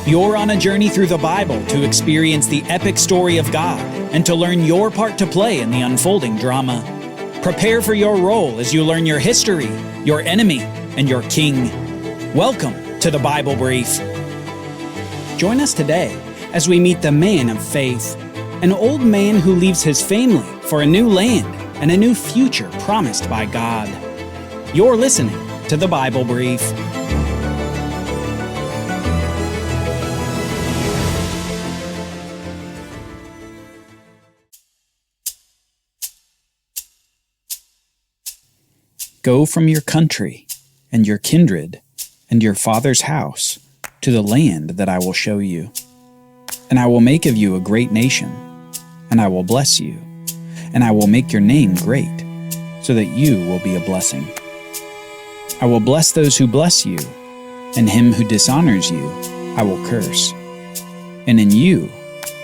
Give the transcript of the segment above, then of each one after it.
You're on a journey through the Bible to experience the epic story of God and to learn your part to play in the unfolding drama. Prepare for your role as you learn your history, your enemy, and your king. Welcome to the Bible Brief. Join us today as we meet the man of faith, an old man who leaves his family for a new land and a new future promised by God. You're listening to the Bible Brief. Go from your country and your kindred and your father's house to the land that I will show you. And I will make of you a great nation, and I will bless you, and I will make your name great, so that you will be a blessing. I will bless those who bless you, and him who dishonors you I will curse. And in you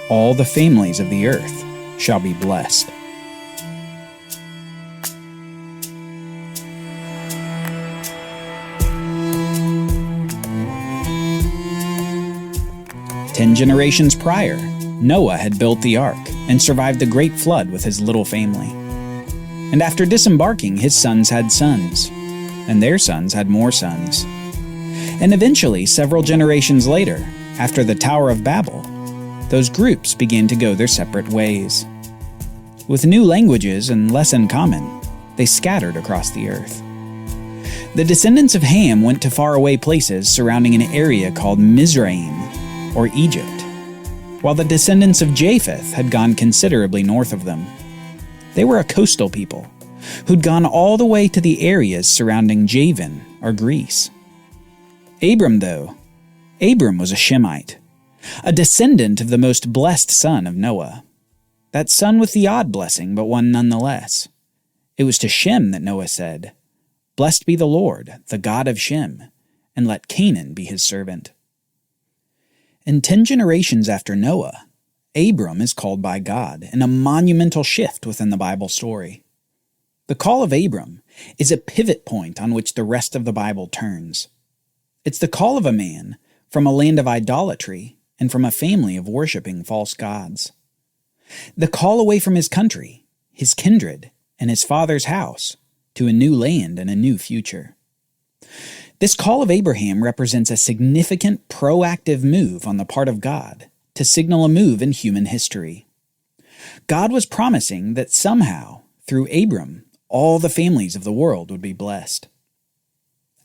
all the families of the earth shall be blessed. Ten generations prior, Noah had built the ark and survived the great flood with his little family. And after disembarking, his sons had sons, and their sons had more sons. And eventually, several generations later, after the Tower of Babel, those groups began to go their separate ways. With new languages and less in common, they scattered across the earth. The descendants of Ham went to faraway places surrounding an area called Mizraim, or Egypt, while the descendants of Japheth had gone considerably north of them. They were a coastal people who'd gone all the way to the areas surrounding Javan, or Greece. Abram was a Shemite, a descendant of the most blessed son of Noah. That son with the odd blessing, but one nonetheless. It was to Shem that Noah said, "Blessed be the Lord, the God of Shem, and let Canaan be his servant." And 10 generations after Noah, Abram is called by God in a monumental shift within the Bible story. The call of Abram is a pivot point on which the rest of the Bible turns. It's the call of a man from a land of idolatry and from a family of worshiping false gods. The call away from his country, his kindred, and his father's house to a new land and a new future. This call of Abraham represents a significant proactive move on the part of God to signal a move in human history. God was promising that somehow, through Abram, all the families of the world would be blessed.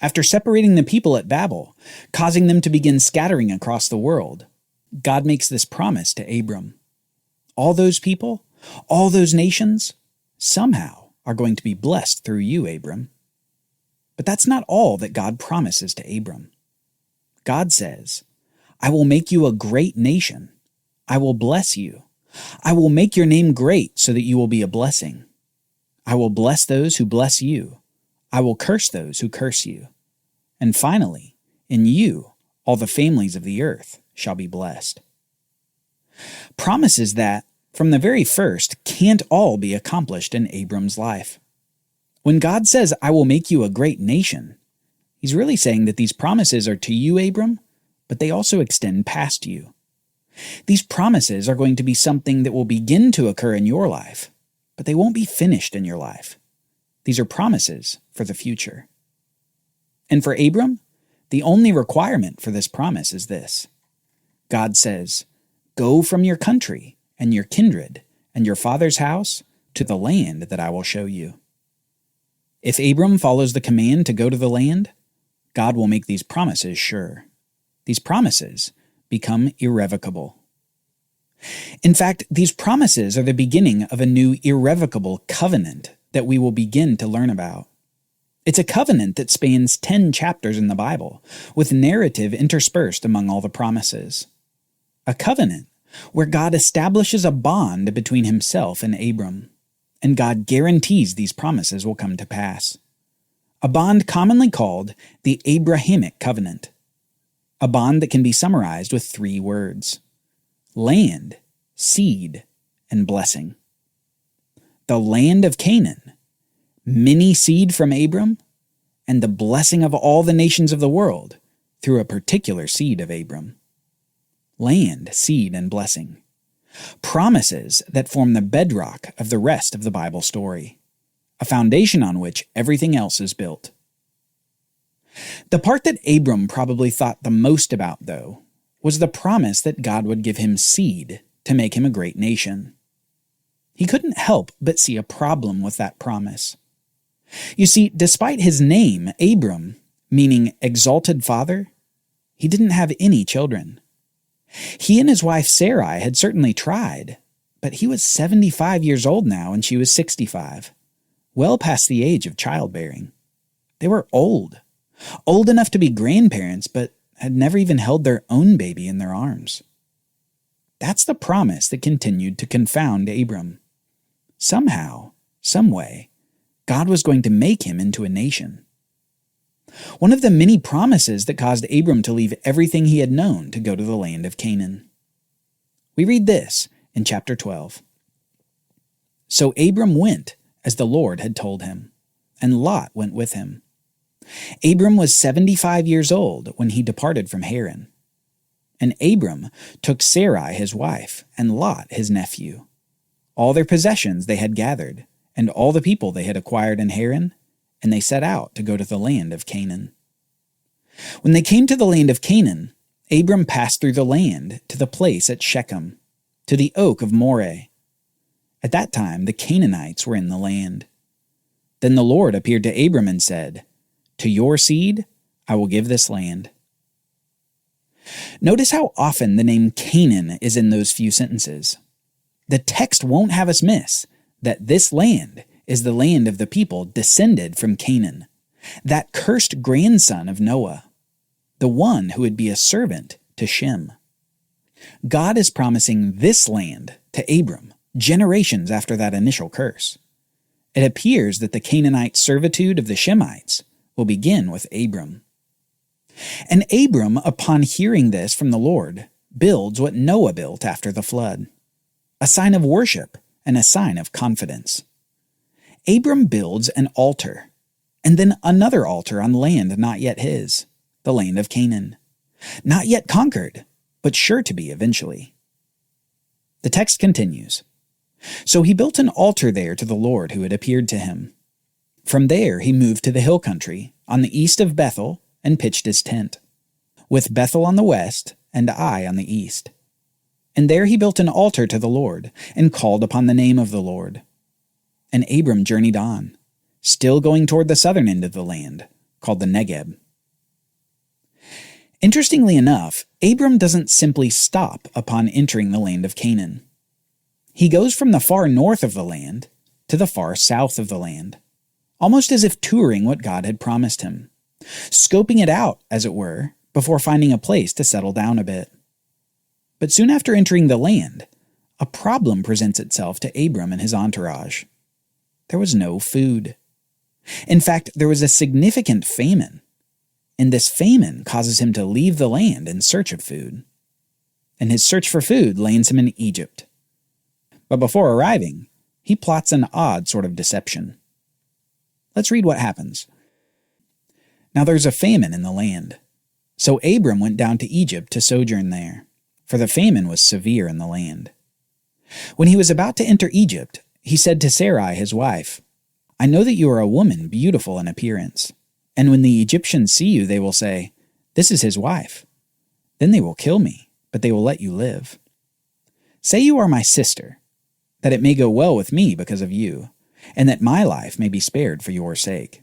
After separating the people at Babel, causing them to begin scattering across the world, God makes this promise to Abram. All those people, all those nations, somehow are going to be blessed through you, Abram. But that's not all that God promises to Abram. God says, "I will make you a great nation. I will bless you. I will make your name great so that you will be a blessing. I will bless those who bless you. I will curse those who curse you. And finally, in you, all the families of the earth shall be blessed." Promises that, from the very first, can't all be accomplished in Abram's life. When God says, "I will make you a great nation," he's really saying that these promises are to you, Abram, but they also extend past you. These promises are going to be something that will begin to occur in your life, but they won't be finished in your life. These are promises for the future. And for Abram, the only requirement for this promise is this. God says, "Go from your country and your kindred and your father's house to the land that I will show you." If Abram follows the command to go to the land, God will make these promises sure. These promises become irrevocable. In fact, these promises are the beginning of a new irrevocable covenant that we will begin to learn about. It's a covenant that spans 10 chapters in the Bible, with narrative interspersed among all the promises. A covenant where God establishes a bond between himself and Abram, and God guarantees these promises will come to pass. A bond commonly called the Abrahamic covenant. A bond that can be summarized with 3 words: land, seed, and blessing. The land of Canaan, many seed from Abram, and the blessing of all the nations of the world through a particular seed of Abram. land, seed, and blessing. Promises that form the bedrock of the rest of the Bible story, a foundation on which everything else is built. The part that Abram probably thought the most about, though, was the promise that God would give him seed to make him a great nation. He couldn't help but see a problem with that promise. You see, despite his name, Abram, meaning exalted father, he didn't have any children. He and his wife Sarai had certainly tried, but he was 75 years old now and she was 65, well past the age of childbearing. They were old enough to be grandparents, but had never even held their own baby in their arms. That's the promise that continued to confound Abram. Somehow, some way, God was going to make him into a nation. One of the many promises that caused Abram to leave everything he had known to go to the land of Canaan. We read this in chapter 12. So Abram went as the Lord had told him, and Lot went with him. Abram was 75 years old when he departed from Haran. And Abram took Sarai his wife, and Lot his nephew, all their possessions they had gathered, and all the people they had acquired in Haran, and they set out to go to the land of Canaan. When they came to the land of Canaan, Abram passed through the land to the place at Shechem, to the oak of Moreh. At that time the Canaanites were in the land. Then the Lord appeared to Abram and said, "To your seed I will give this land." Notice how often the name Canaan is in those few sentences. The text won't have us miss that this land is the land of the people descended from Canaan, that cursed grandson of Noah, the one who would be a servant to Shem. God is promising this land to Abram generations after that initial curse. It appears that the Canaanite servitude of the Shemites will begin with Abram. And Abram, upon hearing this from the Lord, builds what Noah built after the flood, a sign of worship and a sign of confidence. Abram builds an altar, and then another altar on land not yet his, the land of Canaan, not yet conquered, but sure to be eventually. The text continues. So he built an altar there to the Lord who had appeared to him. From there he moved to the hill country, on the east of Bethel, and pitched his tent, with Bethel on the west and Ai on the east. And there he built an altar to the Lord, and called upon the name of the Lord. And Abram journeyed on, still going toward the southern end of the land, called the Negeb. Interestingly enough, Abram doesn't simply stop upon entering the land of Canaan. He goes from the far north of the land to the far south of the land, almost as if touring what God had promised him, scoping it out, as it were, before finding a place to settle down a bit. But soon after entering the land, a problem presents itself to Abram and his entourage. There was no food. In fact, there was a significant famine, and this famine causes him to leave the land in search of food. And his search for food lands him in Egypt. But before arriving, he plots an odd sort of deception. Let's read what happens. Now there's a famine in the land. So Abram went down to Egypt to sojourn there, for the famine was severe in the land. When he was about to enter Egypt, he said to Sarai his wife, "I know that you are a woman beautiful in appearance, and when the Egyptians see you they will say, 'This is his wife.' Then they will kill me, but they will let you live. Say you are my sister, that it may go well with me because of you, and that my life may be spared for your sake."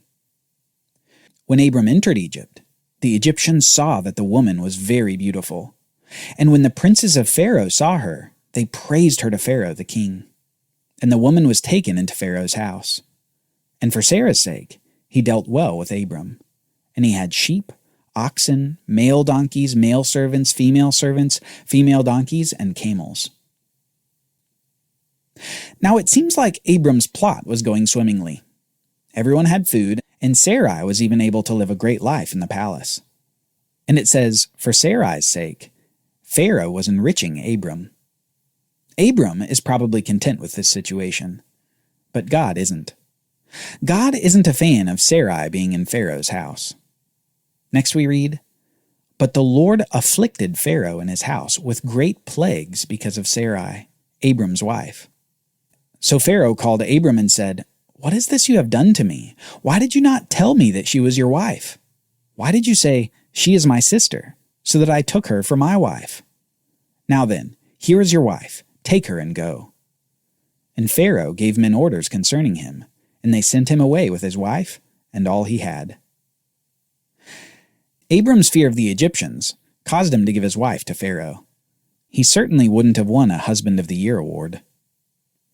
When Abram entered Egypt, the Egyptians saw that the woman was very beautiful, and when the princes of Pharaoh saw her, they praised her to Pharaoh the king. And the woman was taken into Pharaoh's house. And for Sarah's sake, he dealt well with Abram, and he had sheep, oxen, male donkeys, male servants, female donkeys, and camels. Now it seems like Abram's plot was going swimmingly. Everyone had food, and Sarai was even able to live a great life in the palace. And it says, for Sarai's sake, Pharaoh was enriching Abram. Abram is probably content with this situation, but God isn't. God isn't a fan of Sarai being in Pharaoh's house. Next we read, But the Lord afflicted Pharaoh and his house with great plagues because of Sarai, Abram's wife. So Pharaoh called Abram and said, "What is this you have done to me? Why did you not tell me that she was your wife? Why did you say, 'She is my sister,' so that I took her for my wife? Now then, here is your wife. Take her and go." And Pharaoh gave men orders concerning him, and they sent him away with his wife and all he had. Abram's fear of the Egyptians caused him to give his wife to Pharaoh. He certainly wouldn't have won a Husband of the Year award.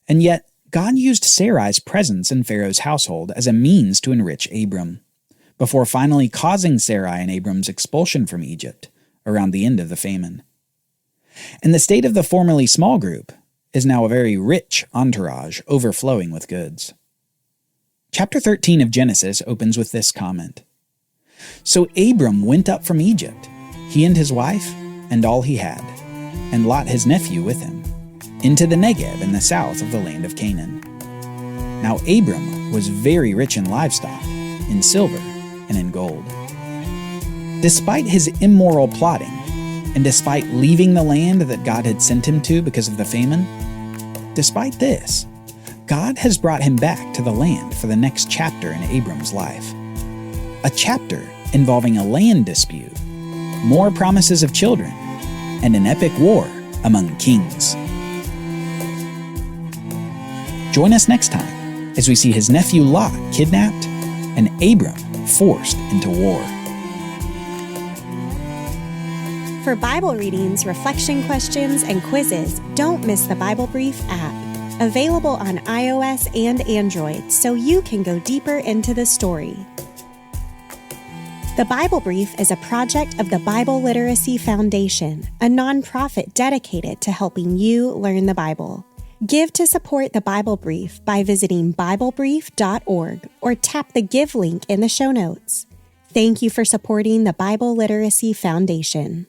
And yet, God used Sarai's presence in Pharaoh's household as a means to enrich Abram, before finally causing Sarai and Abram's expulsion from Egypt around the end of the famine. And the state of the formerly small group is now a very rich entourage overflowing with goods. Chapter 13 of Genesis opens with this comment. So Abram went up from Egypt, he and his wife, and all he had, and Lot his nephew with him, into the Negev in the south of the land of Canaan. Now Abram was very rich in livestock, in silver, and in gold. Despite his immoral plotting, and despite leaving the land that God had sent him to because of the famine, despite this, God has brought him back to the land for the next chapter in Abram's life. A chapter involving a land dispute, more promises of children, and an epic war among kings. Join us next time as we see his nephew Lot kidnapped and Abram forced into war. For Bible readings, reflection questions, and quizzes, don't miss the Bible Brief app. Available on iOS and Android so you can go deeper into the story. The Bible Brief is a project of the Bible Literacy Foundation, a nonprofit dedicated to helping you learn the Bible. Give to support the Bible Brief by visiting BibleBrief.org or tap the Give link in the show notes. Thank you for supporting the Bible Literacy Foundation.